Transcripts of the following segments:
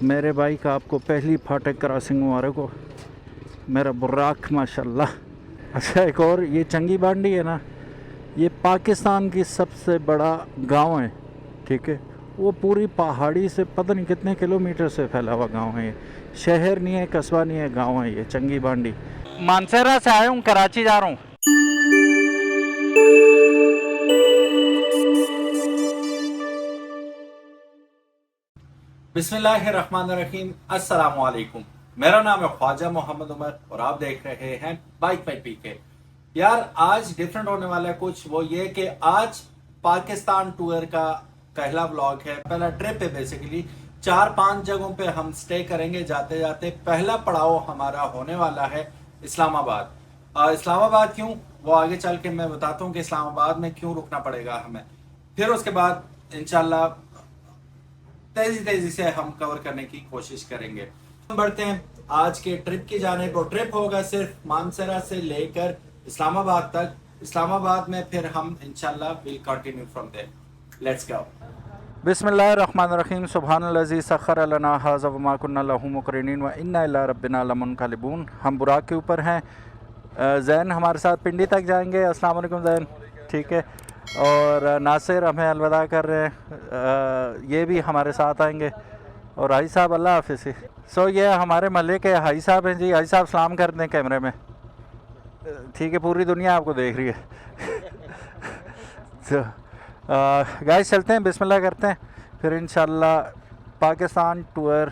मेरे भाई का आपको पहली फाटक क्रॉसिंग मुबारक हो। मेरा बुर्राक माशाल्लाह। अच्छा, एक और ये चंगी बांडी है ना, ये पाकिस्तान की सबसे बड़ा गांव है, ठीक है। वो पूरी पहाड़ी से पता नहीं कितने किलोमीटर से फैला हुआ गांव है ये। शहर नहीं है, कस्बा नहीं है, गांव है ये चंगी बांडी। मानसरा से आया हूँ, कराची जा रहा हूँ। बिस्मिल्लाहिर्रहमानिर्रहीम, अस्सलाम वालेकुम। मेरा नाम है ख्वाजा मोहम्मद उमर और आप देख रहे हैं बाइक बाई पीके। यार आज डिफरेंट होने वाला है कुछ, वो ये कि आज पाकिस्तान टूर का पहला व्लॉग है, पहला ट्रिप है। बेसिकली 4-5 जगहों पे हम स्टे करेंगे जाते जाते। पहला पड़ाव हमारा होने वाला है इस्लामाबाद। इस्लामाबाद क्यों, वो आगे चल के मैं बताता हूँ कि इस्लामाबाद में क्यों रुकना पड़ेगा हमें। फिर उसके बाद इंशाल्लाह तेजी से हम कवर करने की कोशिश करेंगे। हम बढ़ते हैं आज के ट्रिप की जानिब। और ट्रिप होगा सिर्फ मानसरा से लेकर इस्लामाबाद तक। इस्लामाबाद में फिर हम इंशाल्लाह will continue from there. Let's go. बिस्मिल्लाहिर्रहमानिर्रहीम। सुब्हानल्लज़ी सख़्ख़र लना हाज़ा वमा कुन्ना लहू मुक़रिनीन व इन्ना इला रब्बिना लमुनक़लिबून। हम बुराक के ऊपर हैं। ज़ैन हमारे साथ पिंडी तक जाएंगे। अस्सलाम वालेकुम ज़ैन, ठीक है। और नासिर हमें अलविदा कर रहे हैं, ये भी हमारे साथ आएंगे। और हाई साहब अल्लाह हाफिज़। सो ये हमारे महल्ले के हाई साहब हैं जी। हाई साहब सलाम कर दें कैमरे में, ठीक है, पूरी दुनिया आपको देख रही है। तो गाइस चलते हैं, बिस्मिल्लाह करते हैं, फिर इंशाल्लाह Pakistan tour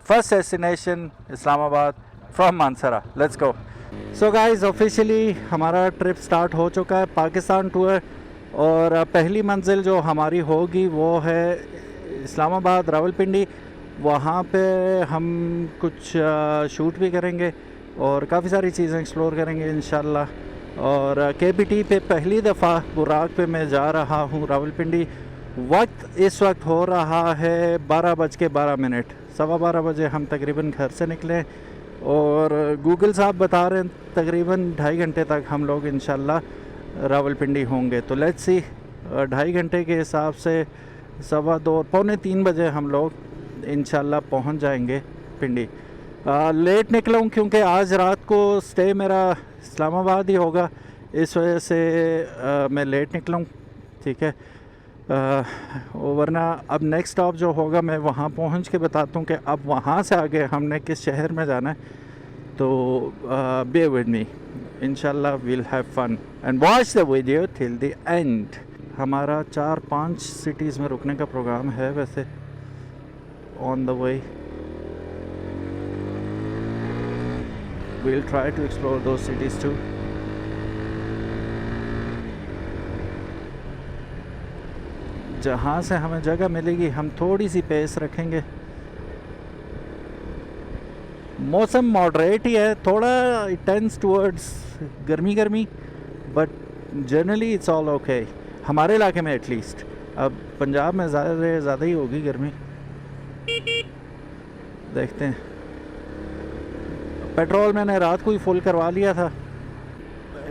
first destination Islamabad from Manasara. Let's go. So guys officially हमारा ट्रिप स्टार्ट हो चुका है, पाकिस्तान टूर। और पहली मंजिल जो हमारी होगी वो है इस्लामाबाद रावलपिंडी। वहाँ पे हम कुछ शूट भी करेंगे और काफ़ी सारी चीज़ें एक्सप्लोर करेंगे इंशाल्लाह। और KPT पे पहली दफ़ा बुराक पे मैं जा रहा हूँ रावलपिंडी। वक्त इस वक्त हो रहा है 12:12। 12:15 बजे हम तकरीबन घर से निकले और गूगल साहब बता रहे हैं तकरीबन 2.5 घंटे तक हम लोग इंशाल्लाह रावलपिंडी होंगे। तो लेट्स सी, 2.5 घंटे के हिसाब से 2:15 पौने 3 बजे हम लोग इंशाल्लाह पहुंच जाएंगे पिंडी। लेट निकला हूँ क्योंकि आज रात को स्टे मेरा इस्लामाबाद ही होगा, इस वजह से मैं लेट निकला हूँ, ठीक है। वरना अब नेक्स्ट स्टॉप जो होगा मैं वहाँ पहुँच के बताता हूँ कि अब वहाँ से आगे हमने किस शहर में जाना है। तो bear with me, inshallah we'll have fun and watch the video till the end। हमारा 4-5 सिटीज़ में रुकने का प्रोग्राम है वैसे on the way। We'll try to explore those cities too। जहाँ से हमें जगह मिलेगी हम थोड़ी सी पेस रखेंगे। मौसम मॉडरेट ही है, थोड़ा टेंस टूवर्ड्स गर्मी, but generally it's all okay हमारे इलाके में एटलीस्ट। अब पंजाब में ज़्यादा ही होगी गर्मी, देखते हैं। पेट्रोल मैंने रात को ही फुल करवा लिया था।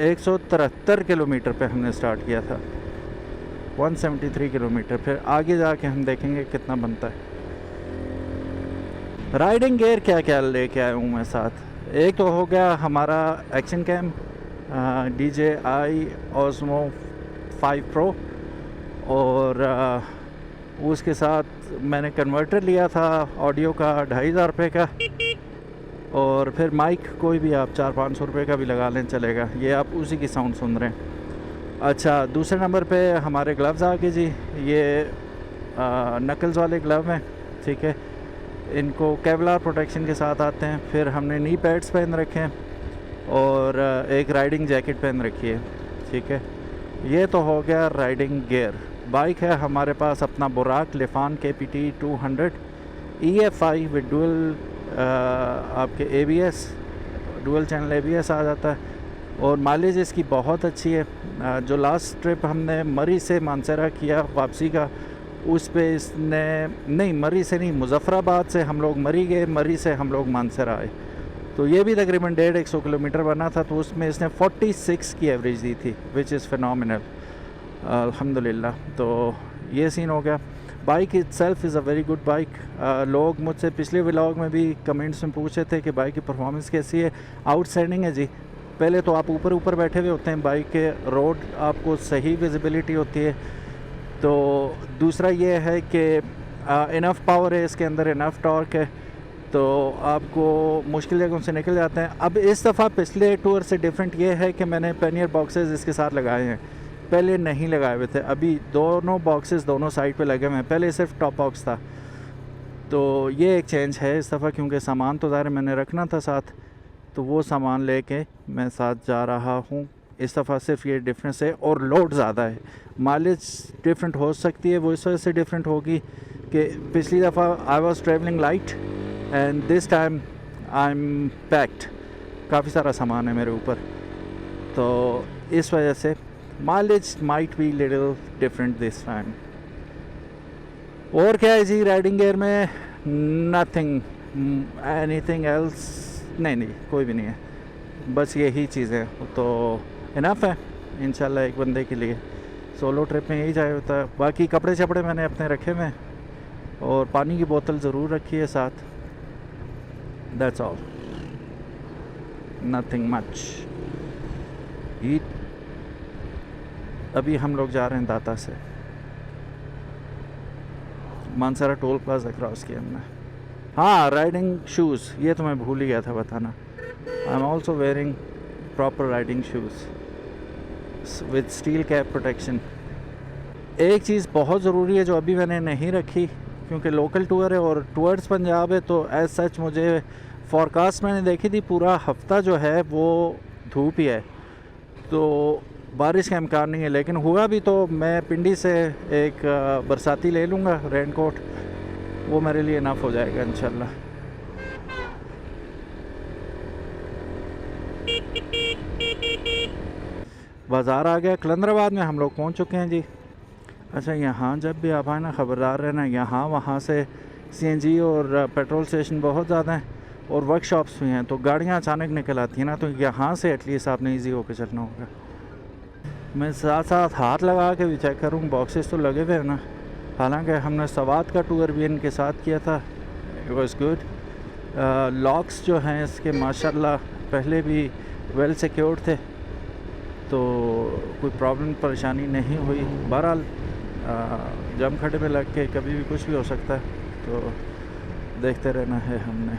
173 किलोमीटर पे हमने स्टार्ट किया था, 173 किलोमीटर। फिर आगे जाके हम देखेंगे कितना बनता है। राइडिंग गियर क्या क्या लेके आया हूँ मैं साथ। एक तो हो गया हमारा action cam DJI Osmo 5 Pro। और उसके साथ मैंने कन्वर्टर लिया था ऑडियो का 2500 रुपये का। और फिर माइक कोई भी आप 400-500 रुपये का भी लगा लें चलेगा, ये आप उसी की साउंड सुन रहे हैं। अच्छा, दूसरे नंबर पे हमारे ग्लव्स आ गए जी। ये नकल्स वाले ग्लव हैं, ठीक है। इनको केवलार प्रोटेक्शन के साथ आते हैं। फिर हमने नी पैड्स पहन रखे हैं और एक राइडिंग जैकेट पहन रखी है, ठीक है। ये तो हो गया राइडिंग गियर। बाइक है हमारे पास अपना बुराक Lifan KPT 200 EFI with dual आपके ABS, डुअल चैनल ABS आ जाता है। और माइलेज इसकी बहुत अच्छी है। जो लास्ट ट्रिप हमने मरी से मानसरा किया वापसी का, उस पे इसने नहीं, मरी से नहीं, मुजफ्फराबाद से हम लोग मरी गए, मरी से हम लोग मानसरा आए। तो ये भी तकरीबन 150 किलोमीटर बना था। तो उसमें इसने 46 की एवरेज दी थी, विच इज़ फिनोमिनल, अल्हम्दुलिल्लाह। तो ये सीन हो गया। Bike itself is a very good bike. लोग मुझसे पिछले व्लॉग में भी कमेंट्स में पूछे थे कि बाइक की परफॉर्मेंस कैसी है। आउटस्टैंडिंग है जी। पहले तो आप ऊपर ऊपर बैठे हुए होते हैं बाइक के, रोड आपको सही विजिबिलिटी होती है। तो दूसरा ये है कि इनफ पावर है इसके अंदर, इनफ टॉर्क है, तो आपको मुश्किल जगहों से निकल जाते हैं। अब इस दफ़ा पिछले टूर से डिफरेंट ये है कि मैंने पैनियर बॉक्सेस इसके साथ लगाए हैं, पहले नहीं लगाए हुए थे। अभी दोनों बॉक्सेस दोनों साइड पे लगे हुए हैं, पहले सिर्फ टॉप बॉक्स था। तो ये एक चेंज है इस दफ़ा, क्योंकि सामान तो ज़ाहिर मैंने रखना था साथ, तो वो सामान लेके मैं साथ जा रहा हूँ। इस दफ़ा सिर्फ ये डिफरेंस है, और लोड ज़्यादा है। माइलेज डिफरेंट हो सकती है, वो इस वजह से डिफरेंट होगी कि पिछली दफ़ा I was travelling light and this time I am packed, काफ़ी सारा सामान है मेरे ऊपर, तो इस वजह से mileage might be little different this time. और क्या है जी राइडिंग गियर में? नथिंग एनीथिंग एल्स, नहीं कोई भी नहीं है, बस यही चीज़ें तो इनफ है इंशाल्लाह एक बंदे के लिए। सोलो ट्रिप में यही चाहिए होता है। बाकी कपड़े शपड़े मैंने अपने रखे हुए हैं, और पानी की बोतल ज़रूर रखी है साथ, दैट्स ऑल, नथिंग मच। अभी हम लोग जा रहे हैं दाता से, मानसरा टोल प्लाजा क्रॉस किया हमने। हाँ, राइडिंग शूज़, ये तो मैं भूल ही गया था बताना। I am also wearing proper riding shoes with steel cap protection. एक चीज़ बहुत ज़रूरी है जो अभी मैंने नहीं रखी, क्योंकि लोकल टूर है और टूवर्ड्स पंजाब है, तो एज सच मुझे फॉरकास्ट मैंने देखी थी पूरा हफ्ता जो है वो धूप ही है, तो बारिश का इम्कान नहीं है। लेकिन हुआ भी तो मैं पिंडी से एक बरसाती ले लूँगा रेनकोट, वो मेरे लिए इनफ हो जाएगा इंशाल्लाह। बाज़ार आ गया, कलंदराबाद में हम लोग पहुँच चुके हैं जी। अच्छा, यहाँ जब भी आप आए ना खबरदार रहना, यहाँ वहाँ से सीएनजी और पेट्रोल स्टेशन बहुत ज़्यादा हैं और वर्कशॉप्स भी हैं, तो गाड़ियाँ अचानक निकल आती हैं ना, तो यहाँ से एटलीस्ट आपने ईजी होकर चलना होगा। मैं साथ साथ हाथ लगा के भी चेक करूँ, बॉक्सेस तो लगे हुए हैं ना। हालांकि हमने सवात का टूर भी इनके साथ किया था, इट वाज गुड। लॉक्स जो हैं इसके माशाल्लाह पहले भी वेल सिक्योर्ड थे, तो कोई प्रॉब्लम परेशानी नहीं हुई। बहरहाल जम खड्डे में लग के कभी भी कुछ भी हो सकता है, तो देखते रहना है हमने।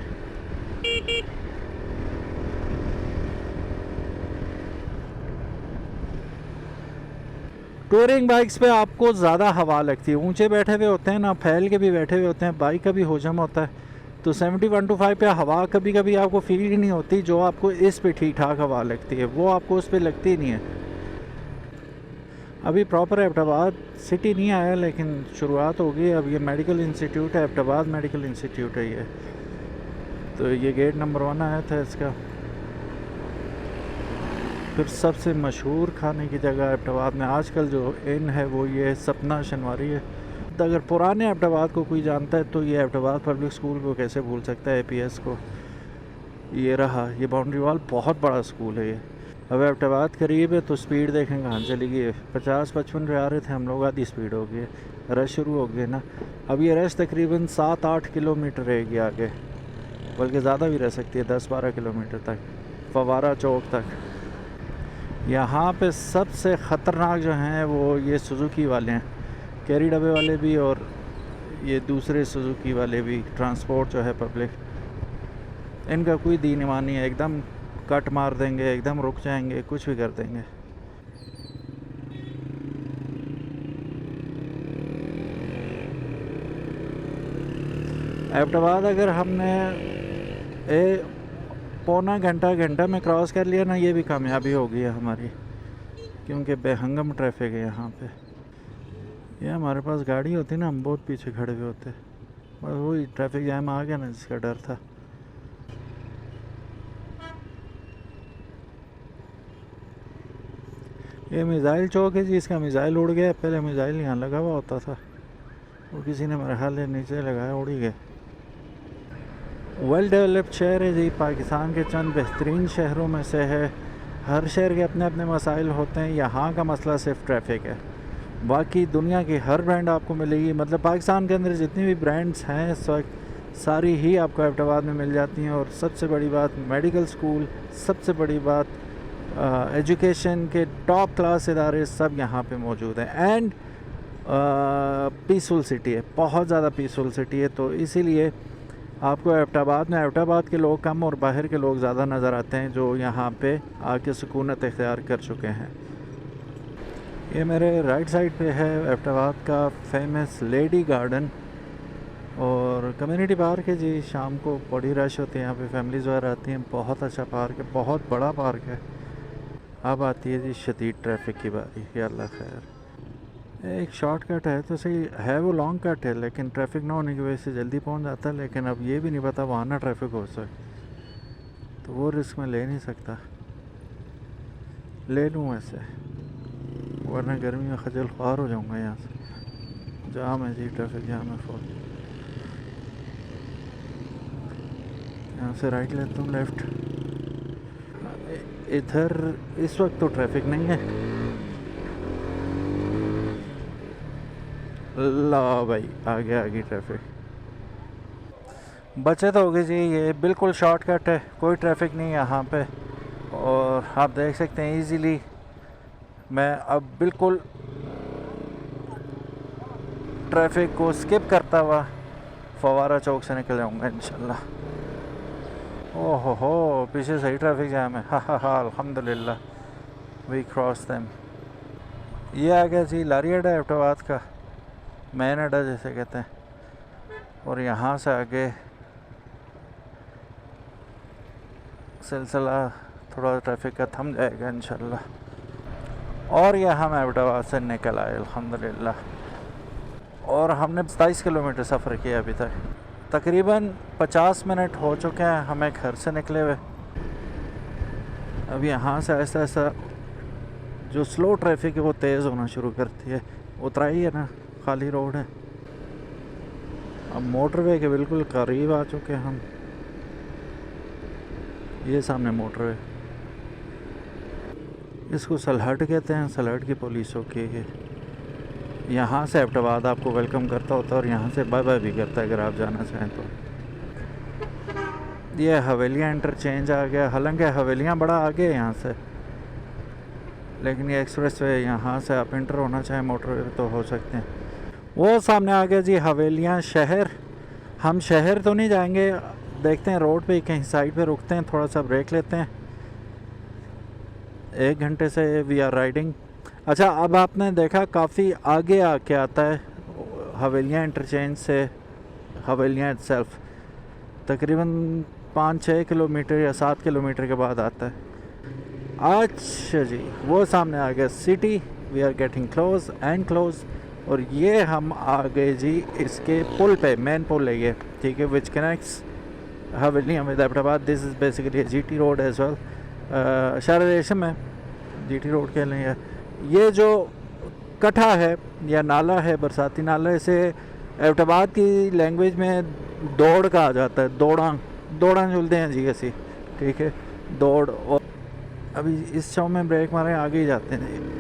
टूरिंग बाइक्स पे आपको ज़्यादा हवा लगती है, ऊंचे बैठे हुए होते हैं ना, फैल के भी बैठे हुए होते हैं, बाइक का भी होजम होता है, तो 71-5 पे हवा कभी कभी आपको फील ही नहीं होती, जो आपको इस पे ठीक ठाक हवा लगती है वो आपको उस पे लगती नहीं है। अभी प्रॉपर एबटाबाद सिटी नहीं आया, लेकिन शुरुआत हो गई। अब ये मेडिकल इंस्टीट्यूट है, एबटाबाद मेडिकल इंस्टीट्यूट है ये, तो ये गेट नंबर 1 आया था इसका। फिर सबसे मशहूर खाने की जगह एबटाबाद में आजकल जो इन है वो ये सपना शनवारी है। तो अगर पुराने एबटाबाद को कोई जानता है तो ये एबटाबाद पब्लिक स्कूल को कैसे भूल सकता है, APS को। ये रहा, ये बाउंड्री वॉल बहुत बड़ा स्कूल है ये। अब एबटाबाद करीब है तो स्पीड देखें कहाँ चली गई है। 50-55 पे आ रहे थे हम लोग, आधी स्पीड हो गई है, रश शुरू हो गया ना। अब ये रश तकरीबन 7-8 किलोमीटर रहेगी आगे, बल्कि ज़्यादा भी रह सकती है, 10-12 किलोमीटर तक, फवारा चौक तक। यहाँ पे सबसे ख़तरनाक जो हैं वो ये सुजुकी वाले हैं, कैरी डब्बे वाले भी और ये दूसरे सुजुकी वाले भी, ट्रांसपोर्ट जो है पब्लिक, इनका कोई दीन ईमान नहीं है। एकदम कट मार देंगे, एकदम रुक जाएंगे, कुछ भी कर देंगे। एबटाबाद अगर हमने पौना घंटा में क्रॉस कर लिया ना, ये भी कामयाबी हो गई है हमारी, क्योंकि बेहंगम ट्रैफिक है यहाँ पे। ये हमारे पास गाड़ी होती ना, हम बहुत पीछे खड़े हुए होते, बस वही ट्रैफिक जैम आ गया ना जिसका डर था। ये मिज़ाइल चौक है जी, इसका मिज़ाइल उड़ गया। पहले मिज़ाइल यहाँ लगा हुआ होता था, वो किसी ने मेरे ख्याल नीचे लगाया, उड़ ही गया। वेल डेवलप्ड शहर है जी, पाकिस्तान के चंद बेहतरीन शहरों में से है। हर शहर के अपने अपने मसाइल होते हैं, यहाँ का मसला सिर्फ ट्रैफिक है। बाकी दुनिया की हर ब्रांड आपको मिलेगी, मतलब पाकिस्तान के अंदर जितनी भी ब्रांड्स हैं इस वक्त सारी ही आपको एबटाबाद में मिल जाती हैं। और सबसे बड़ी बात मेडिकल स्कूल, सबसे बड़ी बात एजुकेशन के टॉप क्लास इदारे सब यहाँ पे मौजूद हैं। एंड पीसफुल सिटी है, बहुत ज़्यादा पीसफुल सिटी है। तो इसीलिए आपको एबटाबाद के लोग कम और बाहर के लोग ज़्यादा नज़र आते हैं जो यहाँ पे आके सुकूनत इख्तियार कर चुके हैं। ये मेरे राइट साइड पे है एबटाबाद का फेमस लेडी गार्डन और कम्युनिटी पार्क है जी। शाम को बड़ी रश होती है यहाँ पे, फैमिलीज़ वगैरह आती हैं। बहुत अच्छा पार्क है, बहुत बड़ा पार्क है। अब आती है जी शदीद ट्रैफिक की बारी, या अल्लाह खैर। एक शॉर्टकट है तो सही है, वो लॉन्ग कट है, लेकिन ट्रैफिक ना होने की वजह से जल्दी पहुंच जाता है। लेकिन अब ये भी नहीं पता वहाँ ना ट्रैफिक हो सके, तो वो रिस्क मैं ले नहीं सकता। ले लूँ वैसे, वरना गर्मी में खजल ख्वार हो जाऊँगा। यहाँ से जाम है जी, ट्रैफिक जाम है फुल। यहाँ से राइट लेता हूँ, लेफ़्ट। इधर इस वक्त तो ट्रैफिक नहीं है। ला भाई आगे ट्रैफिक। बचत हो गई जी, ये बिल्कुल शॉर्टकट है, कोई ट्रैफिक नहीं है यहाँ पे। और आप देख सकते हैं इजीली मैं अब बिल्कुल ट्रैफिक को स्किप करता हुआ फवारा चौक से निकल जाऊँगा इंशाल्लाह। ओहो हो, पीछे सही ट्रैफिक जाम है। हा अल्हम्दुलिल्लाह वी क्रॉस देम। ये आ गया जी लारी अड्डा एबटाबाद का, मेन अड्डा जैसे कहते हैं। और यहाँ से आगे सिलसिला थोड़ा ट्रैफिक का थम जाएगा इंशाल्लाह। और ये हम एबटाबाद से निकल आए अल्हम्दुलिल्लाह। और हमने 27 किलोमीटर सफ़र किया अभी तक। तकरीबन 50 मिनट हो चुके हैं हमें घर से निकले हुए। अब यहाँ से ऐसा ऐसा जो स्लो ट्रैफिक है वो तेज़ होना शुरू करती है। उतराई है ना, खाली रोड है। अब मोटरवे के बिल्कुल करीब आ चुके हैं हम। ये सामने मोटरवे, इसको सलहट कहते हैं, सलहट की पुलिस होके है। यहाँ से एबटाबाद आपको वेलकम करता होता है और यहाँ से बाय बाय भी करता है अगर आप जाना चाहें तो। ये हवेलियाँ इंटरचेंज आ गया, हालांकि हवेलियाँ बड़ा आगे है यहाँ से, लेकिन ये एक्सप्रेस वे यहाँ से आप इंटर होना चाहें मोटरवे तो हो सकते हैं। वो सामने आ गया जी हवेलियाँ शहर। हम शहर तो नहीं जाएंगे, देखते हैं रोड पे कहीं साइड पे रुकते हैं, थोड़ा सा ब्रेक लेते हैं। 1 घंटे से वी आर राइडिंग। अच्छा, अब आपने देखा काफ़ी आगे आके आता है हवेलियाँ इंटरचेंज से हवेलियाँ इटसेल्फ, तकरीबन 5-6 किलोमीटर या 7 किलोमीटर के बाद आता है। अच्छा जी, वो सामने आ गया city. We are getting close and close. और ये हम आ गए जी इसके पुल पे, मेन पुल है ये, ठीक है, which connects Havelian with Abbottabad. This is basically GT road as well. शहर रेशम है, जीटी रोड कह लें। ये जो कट्ठा है या नाला है, बरसाती नाला, इसे एबटाबाद की लैंग्वेज में दौड़ कहा जाता है। दौड़ा झूलते हैं जी ऐसी, ठीक है, दौड़। और अभी इस चौक में ब्रेक मारे आगे ही जाते हैं जी।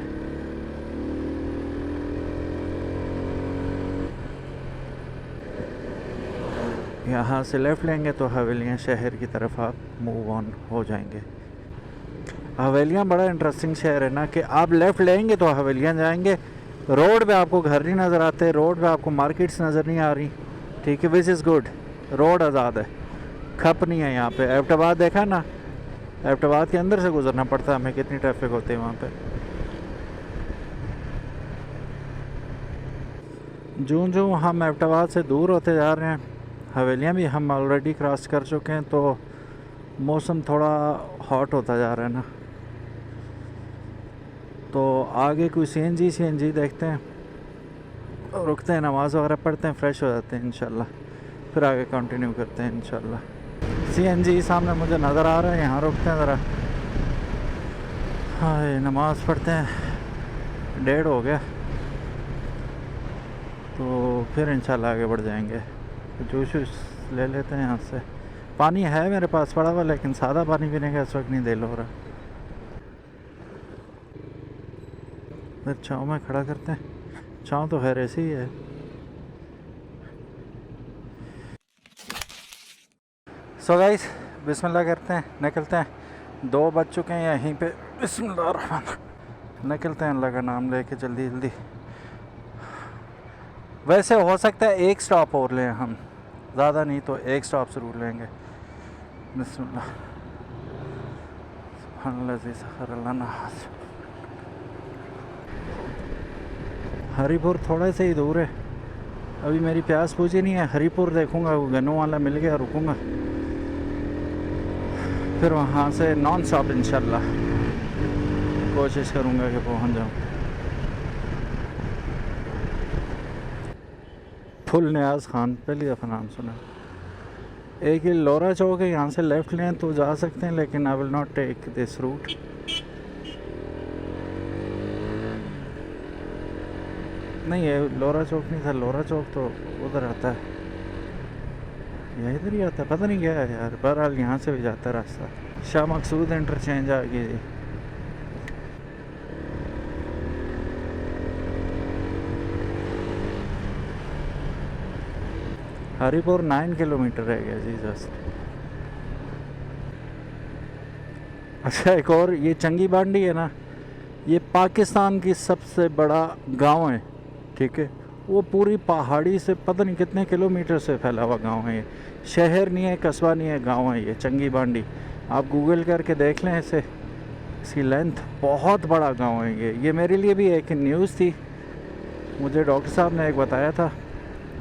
यहाँ से लेफ़्ट लेंगे तो हवेलियाँ शहर की तरफ आप मूव ऑन हो जाएंगे। हवेलियाँ बड़ा इंटरेस्टिंग शहर है ना, कि आप लेफ़्ट लेंगे तो हवेलियाँ जाएंगे। रोड पे आपको घर नहीं नज़र आते, रोड पे आपको मार्केट्स नज़र नहीं आ रही, ठीक है, विच इज़ गुड। रोड आज़ाद है, खप नहीं है यहाँ पे। एबटाबाद देखा ना, एबटाबाद के अंदर से गुजरना पड़ता है हमें, कितनी ट्रैफिक होती है वहाँ पे। जो हम एबटाबाद से दूर होते जा रहे हैं, हवेलियाँ भी हम ऑलरेडी क्रॉस कर चुके हैं, तो मौसम थोड़ा हॉट होता जा रहा है ना। तो आगे कोई सीएनजी देखते हैं, रुकते हैं, नमाज़ वगैरह पढ़ते हैं, फ्रेश हो जाते हैं इंशाल्लाह, फिर आगे कंटिन्यू करते हैं इंशाल्लाह। सीएनजी सामने मुझे नज़र आ रहा है, यहाँ रुकते हैं ज़रा, हाँ नमाज़ पढ़ते हैं। 1:30 हो गया, तो फिर इंशाल्लाह आगे बढ़ जाएंगे। जूस ले लेते हैं यहाँ से। पानी है मेरे पास पड़ा हुआ, लेकिन सादा पानी पीने का इस वक्त नहीं दिल हो रहा। फिर छाँव में खड़ा करते हैं। छाँव तो खैर ऐसी ही है। सो गाइस बिस्मिल्लाह करते हैं, निकलते हैं। 2 बज चुके हैं यहीं पे। बिस्मिल्लाह रहमान, निकलते हैं अल्लाह का नाम लेके जल्दी जल्दी। वैसे हो सकता है एक स्टॉप और लें हम, ज़्यादा नहीं तो एक स्टॉप ज़रूर लेंगे। बिस्मिल्लाह। सुब्हानल्लाज़ी सख़्खर लना। हरीपुर थोड़ा सा ही दूर है, अभी मेरी प्यास पूछी नहीं है। हरीपुर देखूंगा, वो गन्नों वाला मिल गया रुकूंगा, फिर वहाँ से नॉन स्टॉप इंशाल्लाह कोशिश करूँगा कि पहुँच जाऊँ। फुल न्याज खान पहली दफ़ा नाम सुना। एक ये लोरा चौक है, यहाँ से लेफ़्ट लें तो जा सकते हैं, लेकिन I will not take this route. नहीं ये लोरा चौक नहीं था, लोरा चौक तो उधर आता है, यह इधर ही आता है, पता नहीं क्या है यार। बहरहाल यहाँ से भी जाता है रास्ता। शाह मकसूद इंटरचेंज आ गई। हरीपुर 9 किलोमीटर रह गया जी जस्ट। अच्छा एक और, ये चंगी बांडी है ना, ये पाकिस्तान की सबसे बड़ा गांव है, ठीक है। वो पूरी पहाड़ी से पता नहीं कितने किलोमीटर से फैला हुआ गांव है ये। शहर नहीं है, कस्बा नहीं है, गांव है ये चंगी बांडी। आप गूगल करके देख लें इसे, इसकी लेंथ, बहुत बड़ा गांव है ये। मेरे लिए भी एक न्यूज़ थी, मुझे डॉक्टर साहब ने एक बताया था,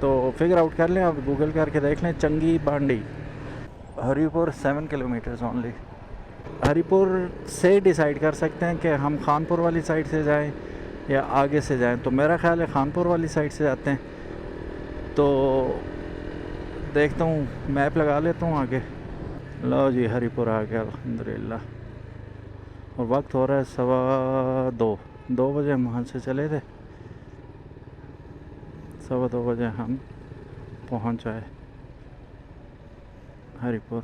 तो फिगर आउट कर लें, आप गूगल करके देख लें चंगी बांडी। Haripur 7 kilometres only. हरीपुर से डिसाइड कर सकते हैं कि हम खानपुर वाली साइड से जाएं या आगे से जाएं। तो मेरा ख़्याल है खानपुर वाली साइड से जाते हैं। तो देखता हूँ, मैप लगा लेता हूँ आगे। लो जी हरीपुर आ गया अल्हम्दुलिल्लाह। और वक्त हो रहा है 2:15। 2 बजे हम वहाँ से चले थे, 2:15 बजे हम पहुँच आए हरीपुर।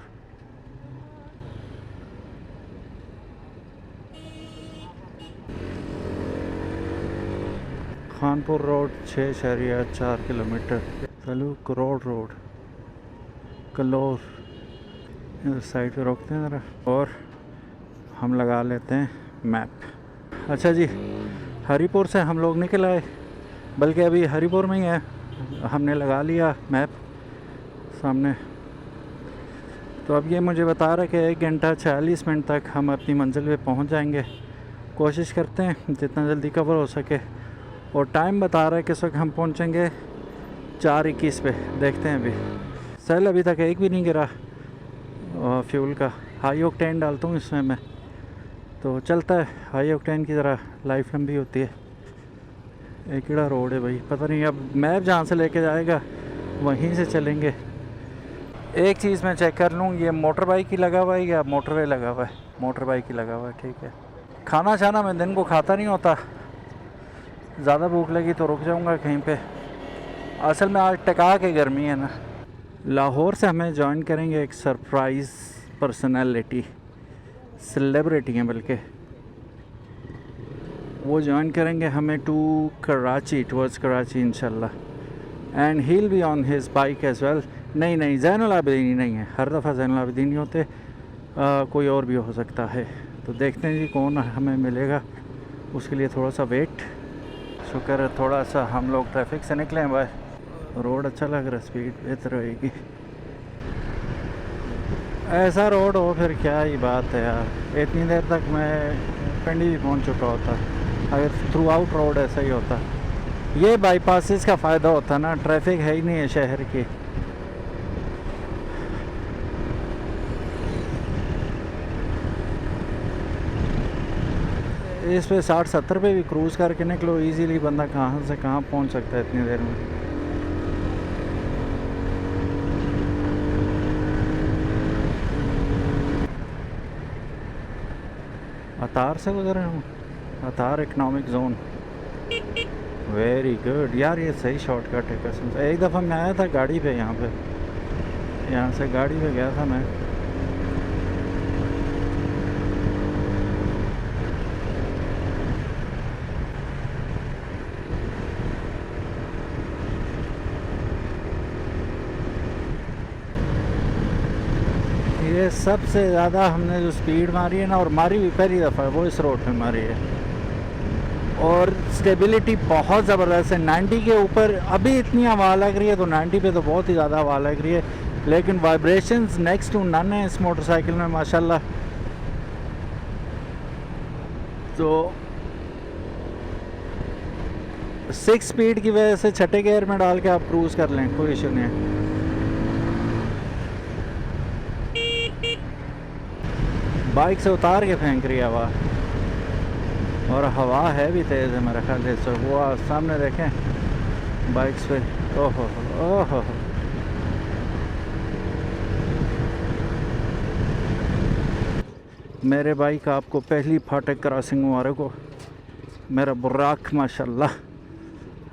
Khanpur road 6.4 kilometre. चलो करोड़ रोड कलोर, इधर साइड पे रोकते हैं ज़रा और हम लगा लेते हैं मैप। अच्छा जी, हरीपुर से हम लोग निकल आए, बल्कि अभी हरीपुर में ही है, हमने लगा लिया मैप सामने। तो अब ये मुझे बता रहा है कि 1 घंटा 40 मिनट तक हम अपनी मंजिल पे पहुंच जाएंगे। कोशिश करते हैं जितना जल्दी कवर हो सके। और टाइम बता रहा है कि इस वक्त हम पहुंचेंगे 4:21 पे। देखते हैं अभी। सेल अभी तक एक भी नहीं गिरा फ्यूल का। हाई ऑक्टेन डालता हूँ इसमें मैं, तो चलता है। हाई ऑक्टेन की ज़रा लाइफ लंबी होती है। एक कीड़ा रोड है भाई, पता नहीं अब मैप जहाँ से लेके जाएगा वहीं से चलेंगे। एक चीज़ मैं चेक कर लूँ, ये मोटर बाइक ही लगा हुआ है या मोटरवे लगा हुआ है? मोटर बाइक ही लगा हुआ है, ठीक है। खाना छाना मैं दिन को खाता नहीं होता, ज़्यादा भूख लगी तो रुक जाऊंगा कहीं पे। असल में आज टका के गर्मी है ना। लाहौर से हमें ज्वाइन करेंगे एक सरप्राइज़ पर्सनालिटी, सेलिब्रिटी हैं बल्कि, वो ज्वाइन करेंगे हमें टू कराची, टुवर्ड्स कराची इंशाल्लाह। And he will be on his bike as well. नहीं ज़ैनुल आबिदीन ही नहीं है, हर दफ़ा ज़ैनुल आबिदीन नहीं होते, कोई और भी हो सकता है। तो देखते हैं जी कौन हमें मिलेगा, उसके लिए थोड़ा सा वेट। शुक्र है थोड़ा सा हम लोग ट्रैफिक से निकले हैं भाई। रोड अच्छा लग रहा है, स्पीड बेहतर रहेगी। ऐसा रोड हो फिर क्या ही बात है यार, इतनी देर तक मैं पिंडी भी पहुंच चुका होता अगर थ्रू आउट रोड ऐसा ही होता। ये बाईपासेस का फ़ायदा होता ना, ट्रैफिक है ही नहीं है शहर की। इस पे 60-70 पे भी क्रूज़ करके निकलो इजीली, बंदा कहाँ से कहाँ पहुँच सकता है इतनी देर में। अतार से गुजर रहे हूँ, अतार इकनॉमिक जोन। वेरी गुड यार, ये सही शॉर्टकट है कसम से। एक दफ़ा मैं आया था गाड़ी पे, यहाँ से गाड़ी पे गया था मैं। ये सबसे ज़्यादा हमने जो स्पीड मारी है ना, और मारी भी पहली दफ़ा वो इस रोड पे मारी है, और स्टेबिलिटी बहुत ज़बरदस्त है। 90 के ऊपर अभी इतनी हवा लग रही है, तो 90 पे तो बहुत ही ज़्यादा हवा लग रही है, लेकिन वाइब्रेशंस नेक्स्ट टू नन है इस मोटरसाइकिल में माशाल्लाह। तो 6 स्पीड की वजह से छठे गियर में डाल के आप क्रूज़ कर लें, कोई इशू नहीं है। बाइक से उतार के फेंक रही है हवा, और हवा है भी तेज़ है मेरा ख्याल से। वो सामने देखें बाइक्स पे, ओहो ओहो। मेरे बाइक आपको पहली फाटक क्रॉसिंग मुबारक हो। मेरा बुराक माशाल्लाह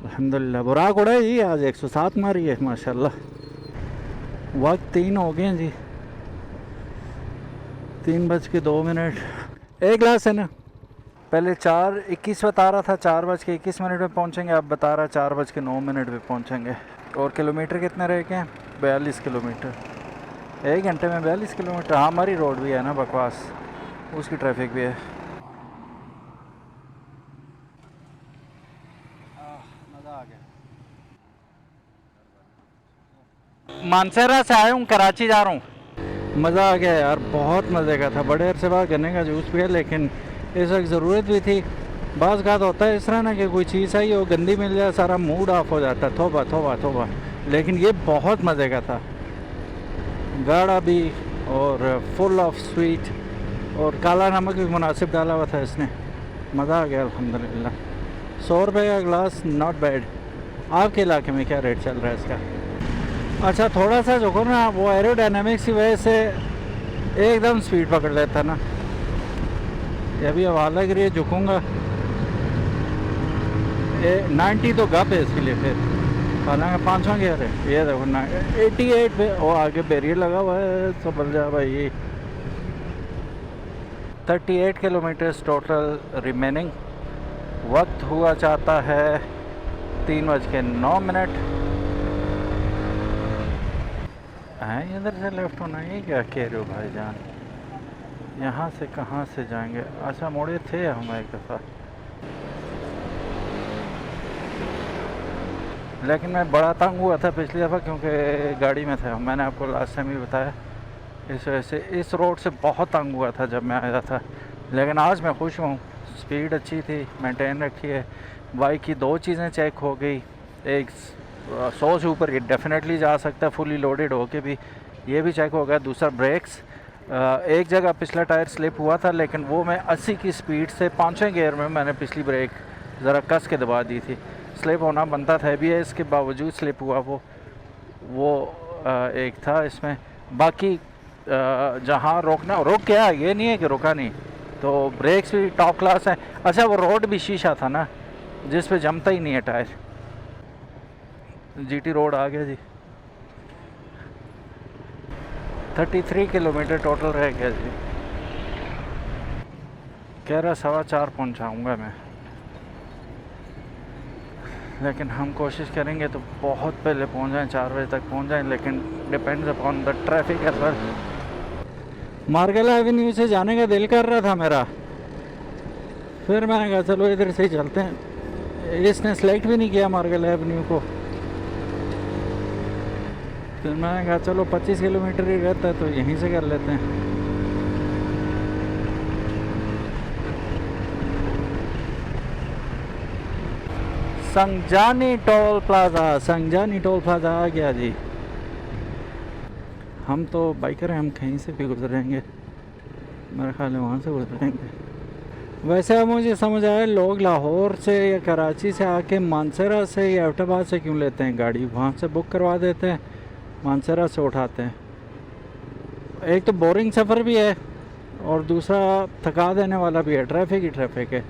अल्हम्दुलिल्लाह बुराक उड़ा है जी, आज 107 मारी है माशाल्लाह। वक्त 3 हो गए हैं जी, 3:02। एक गिलास है ना, पहले 4:21 बता रहा था, 4:21 में पहुंचेंगे, अब बता रहा 4:09 पे पहुंचेंगे। और किलोमीटर कितने रह गए हैं? 42 किलोमीटर, 1 घंटे में 42 किलोमीटर। हाँ, हमारी रोड भी है ना बकवास, उसकी ट्रैफिक भी है। मज़ा आ गया। मानसेरा से आया हूँ, कराची जा रहा हूँ। मज़ा आ गया यार, बहुत मज़े का था। बड़े अरसे बाद गन्ने का जूस पिया, लेकिन इस वक्त ज़रूरत भी थी। बाज़ बात होता है इस तरह ना कि कोई चीज़ आई हो गंदी मिल जाए, सारा मूड ऑफ हो जाता है, तौबा तौबा तौबा। लेकिन ये बहुत मज़े का था, गाढ़ा भी और फुल ऑफ स्वीट, और काला नमक भी मुनासिब डाला हुआ था इसने। मज़ा आ गया अल्हम्दुलिल्लाह। 100 रुपये का गिलास, नॉट बैड। आपके इलाके में क्या रेट चल रहा है इसका? अच्छा, थोड़ा सा जो ना वो एरोडायनामिक्स की वजह से एकदम स्पीड पकड़ लेता ना। ये अभी हवा लग रही है, झुकूँगा 90 तो गप है इसके लिए, फिर हालांकि 500 गियर है। ये देखो 88 पे, वो आगे बैरियर लगा हुआ है, संभल जा भाई। 38 किलोमीटर टोटल रिमेनिंग। वक्त हुआ चाहता है 3:09। हैं इधर से लेफ्ट होना, ये क्या कह रहे हो भाईजान? यहाँ से कहाँ से जाएंगे? अच्छा, मोड़े थे हम एक दफ़ा, लेकिन मैं बड़ा तंग हुआ था पिछली दफ़ा क्योंकि गाड़ी में था। मैंने आपको लास्ट टाइम ही बताया, इस वजह से इस रोड से बहुत तंग हुआ था जब मैं आया था। लेकिन आज मैं खुश हूँ, स्पीड अच्छी थी, मेंटेन रखी है। बाइक की 2 चीज़ें चेक हो गई, एक 100 से ऊपर ये डेफिनेटली जा सकता है फुली लोडेड होके भी, ये भी चेक हो गया। दूसरा ब्रेक्स, एक जगह पिछला टायर स्लिप हुआ था, लेकिन वो मैं 80 की स्पीड से 5वें गियर में मैंने पिछली ब्रेक ज़रा कस के दबा दी थी। स्लिप होना बनता था भी है, इसके बावजूद स्लिप हुआ वो एक था इसमें। बाकी जहाँ रोकना रुक गया, ये नहीं है कि रुका नहीं। तो ब्रेक्स भी टॉप क्लास हैं। अच्छा, वो रोड भी शीशा था ना, जिस पे जमता ही नहीं है टायर। जीटी रोड आ गया जी। 33 किलोमीटर टोटल रह गया जी। कह रहा 4:15 पहुँचाऊँगा मैं, लेकिन हम कोशिश करेंगे तो बहुत पहले पहुँच जाएँ, 4 बजे तक पहुँच जाएँ, लेकिन depends upon the traffic as well. Margalla avenue से जाने का दिल कर रहा था मेरा, फिर मैंने कहा चलो इधर से ही चलते हैं। इसने सेलेक्ट भी नहीं किया मार्गेला एवेन्यू को, फिर मैंने कहा चलो 25 किलोमीटर ही रहता है तो यहीं से कर लेते हैं। संजानी टोल प्लाज़ा, संजानी टोल प्लाज़ा आ गया जी। हम तो बाइकर हैं, हम कहीं से भी गुजरेंगे, मेरा ख्याल है वहाँ से गुजरेंगे। वैसे अब मुझे समझ आया लोग लाहौर से या कराची से आके मानसरा से या एबटाबाद से क्यों लेते हैं गाड़ी, वहाँ से बुक करवा देते हैं, मानसरा से उठाते हैं। एक तो बोरिंग सफ़र भी है और दूसरा थका देने वाला भी है, ट्रैफिक ही ट्रैफिक है।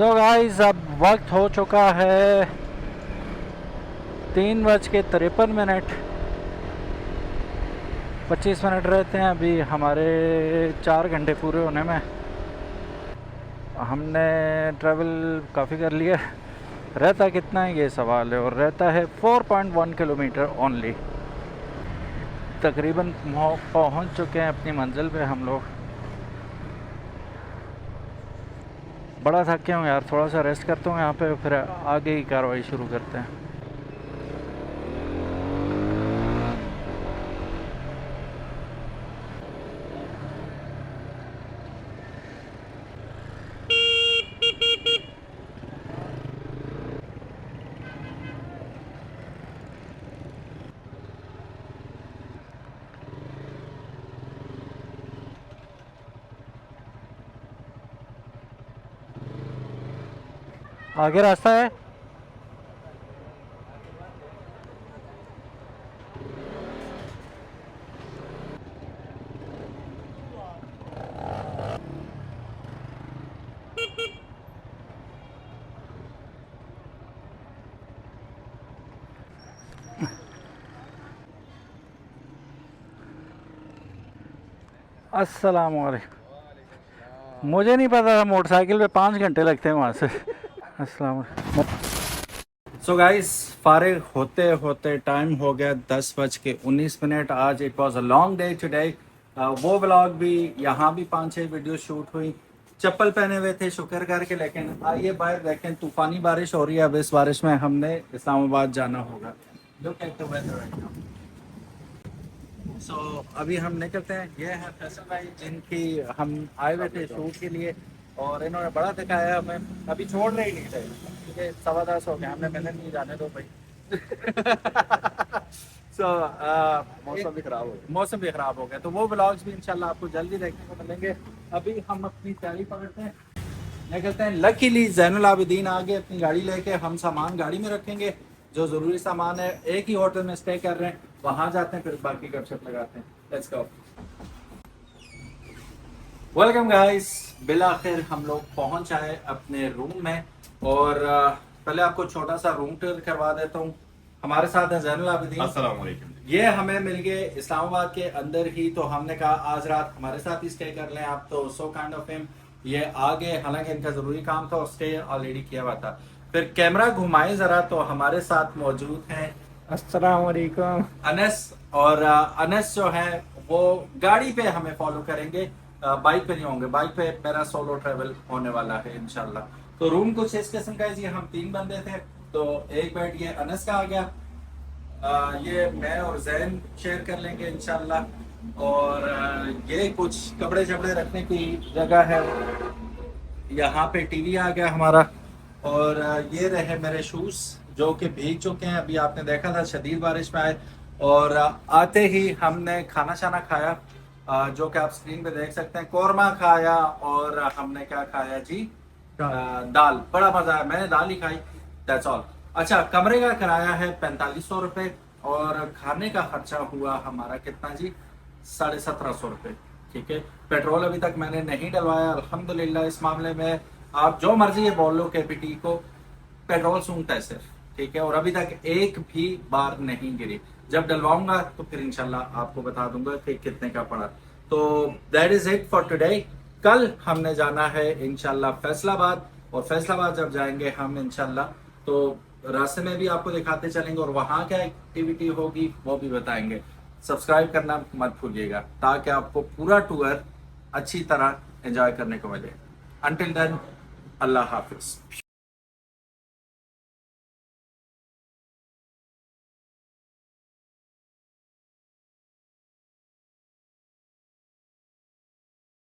सो गाइस अब वक्त हो चुका है 3:53, 25 मिनट रहते हैं अभी हमारे 4 घंटे पूरे होने में। हमने ट्रैवल काफ़ी कर लिया। रहता कितना है ये सवाल है, और रहता है 4.1 किलोमीटर ओनली। तकरीबन पहुंच चुके हैं अपनी मंजिल पे हम लोग। बड़ा थके हूँ यार, थोड़ा सा रेस्ट करता हूँ यहाँ पे, फिर आगे की कार्रवाई शुरू करते हैं। आगे रास्ता है। अस्सलाम वालेकुम। मुझे नहीं पता था मोटरसाइकिल पे 5 घंटे लगते हैं वहाँ से। अस्सलाम वालेकुम। सो गाइस, फारिग होते होते टाइम हो गया 10:19। आज it was a long day today. वो व्लॉग भी, यहाँ भी 5-6 वीडियो शूट हुई। चप्पल पहने हुए थे शुक्र करके, लेकिन आइए बाहर देखें, तूफानी बारिश हो रही है। अब इस बारिश में हमने इस्लामाबाद जाना होगा। Look at the weather right now. So अभी हम निकलते हैं। ये है फैसल भाई, जिनकी हम आए हुए थे शूट के लिए, और इन्होंने बड़ा दिखाया हमें। अभी छोड़ रहे ही नहीं थे, क्योंकि 10:15 हो गया। हमने मैंने नहीं जाने दो भाई। सो मौसम भी खराब हो गया। मौसम भी खराब हो गया, तो वो व्लॉग्स भी इंशाल्लाह आपको जल्दी देखने को मिलेंगे। अभी हम अपनी तैयारी पकड़ते हैं, निकलते हैं। लकीली ज़ैनुल आबिदीन आगे अपनी गाड़ी लेके, हम सामान गाड़ी में रखेंगे, जो ज़रूरी सामान है। एक ही होटल में स्टे कर रहे हैं, वहाँ जाते हैं, फिर बाकी गपशप लगाते हैं। Let's go. वेलकम गाइस, बिलाखिर हम लोग पहुँच आए अपने रूम में। और पहले आपको छोटा सा रूम टूर करवा देता हूँ। हमारे साथ है ज़ैनुल आबिदीन। अस्सलाम वालेकुम। ये हमें मिल गए इस्लामाबाद के अंदर ही, तो हमने कहा आज रात हमारे साथ ही स्टे कर लें आप। तो सो काइंड ऑफ हिम, ये आगे, हालांकि इनका जरूरी काम था और स्टे ऑलरेडी किया हुआ था। फिर कैमरा घुमाए जरा, तो हमारे साथ मौजूद हैं अस्सलाम वालेकुम। अनस। और अनस जो है वो गाड़ी पे हमें फॉलो करेंगे, बाइक पे नहीं होंगे। बाइक पे मेरा सोलो ट्रेवल होने वाला है इंशाल्लाह। तो रूम कुछ इस किस्म का है जी। हम 3 बंदे थे, तो एक बेड ये अनस का आ गया, ये मैं और जैन शेयर कर लेंगे इंशाल्लाह। और ये कुछ कपड़े शपड़े रखने की जगह है। यहाँ पे टीवी आ गया हमारा। और ये रहे मेरे शूज, जो कि भीग चुके हैं। अभी आपने देखा था शदीद बारिश में आए, और आते ही हमने खाना शाना खाया, जो कि आप स्क्रीन पे देख सकते हैं। कोरमा खाया, और हमने क्या खाया जी, दाल। बड़ा मजा आया, मैंने दाल ही खाई, दैट्स ऑल। अच्छा, कमरे का किराया है 4500 रुपये, और खाने का खर्चा हुआ हमारा कितना जी, 1750 रुपये। ठीक है। पेट्रोल अभी तक मैंने नहीं डलवाया अल्हम्दुलिल्लाह। इस मामले में आप जो मर्जी ये बोल लो, KPT को पेट्रोल सूंघता है सिर्फ, ठीक है। और अभी तक एक भी बार नहीं गिरी। जब डलवाऊंगा तो फिर इंशाल्लाह आपको बता दूंगा कि कितने का पड़ा। तो that is it for today. कल हमने जाना है इंशाल्लाह फैसलाबाद, और फैसलाबाद जब जाएंगे हम इंशाल्लाह, तो रास्ते में भी आपको दिखाते चलेंगे, और वहाँ क्या एक्टिविटी होगी वो भी बताएंगे। सब्सक्राइब करना मत भूलिएगा, ताकि आपको पूरा टूर अच्छी तरह एंजॉय करने को मिले। अंटिल देन, अल्लाह हाफिज।